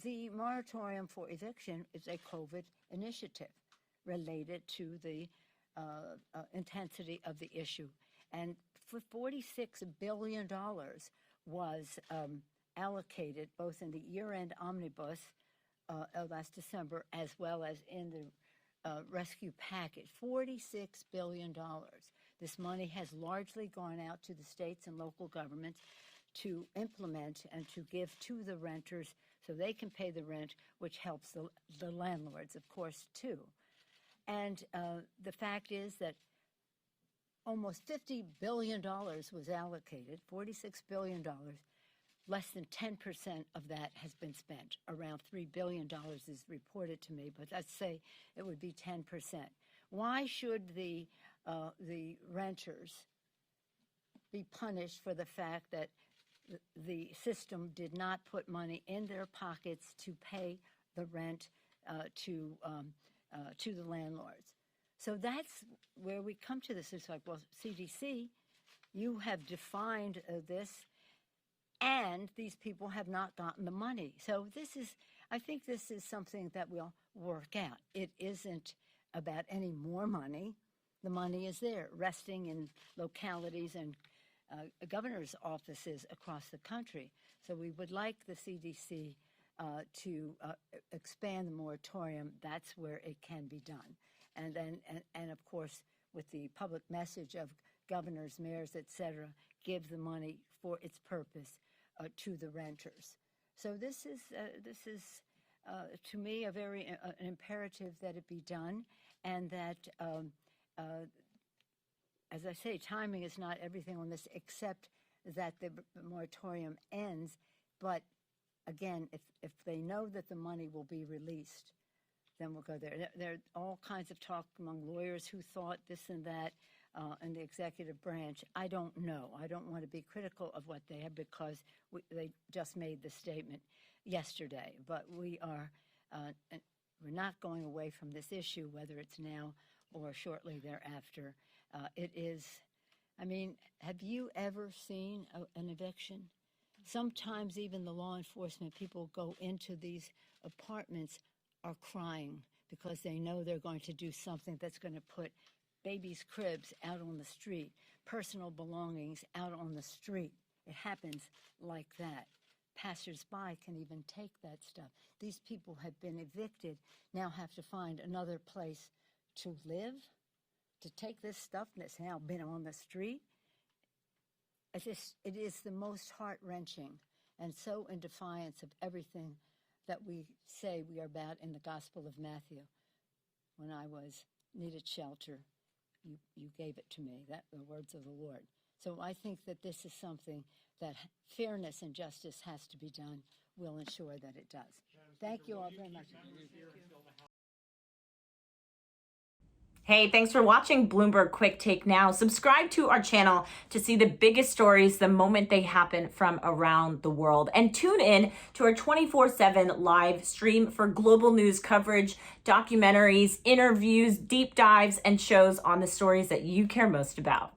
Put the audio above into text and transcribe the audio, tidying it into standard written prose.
the moratorium for eviction is a COVID initiative related to the intensity of the issue. And for $46 billion was allocated both in the year-end omnibus last December as well as in the rescue package. $46 billion. This money has largely gone out to the states and local governments to implement and to give to the renters so they can pay the rent, which helps the landlords, of course, too. And the fact is that almost $50 billion was allocated, $46 billion. Less than 10% of that has been spent. Around $3 billion is reported to me, but let's say it would be 10%. Why should the renters be punished for the fact that the system did not put money in their pockets to pay the rent to the landlords? So that's where we come to this. It's like, well, CDC, you have defined this, and these people have not gotten the money. So I think this is something that we'll work out. It isn't about any more money. The money is there, resting in localities and governor's offices across the country. So we would like the CDC to expand the moratorium. That's where it can be done. And then, and of course, with the public message of governors, mayors, et cetera, give the money for its purpose to the renters. So this is to me a very an imperative that it be done, and that as I say, timing is not everything on this, except that the moratorium ends. But again, if they know that the money will be released, then we'll go there. There are all kinds of talk among lawyers who thought this and that in the executive branch. I don't know. I don't want to be critical of what they have, because they just made the statement yesterday. But we're not going away from this issue, whether it's now or shortly thereafter. It is, I mean, have you ever seen an eviction? Sometimes even the law enforcement people go into these apartments are crying because they know they're going to do something that's going to put babies' cribs out on the street, personal belongings out on the street. It happens like that. Passers-by can even take that stuff. These people have been evicted, now have to find another place to live, to take this stuff that's now been on the street. It is the most heart-wrenching and so in defiance of everything that we say we are about in the Gospel of Matthew. When I needed shelter, you gave it to me. That the words of the Lord. So I think that this is something that fairness and justice has to be done. We'll ensure that it does. Thank you all very much. Hey, thanks for watching Bloomberg Quick Take Now. Subscribe to our channel to see the biggest stories the moment they happen from around the world. And tune in to our 24/7 live stream for global news coverage, documentaries, interviews, deep dives, and shows on the stories that you care most about.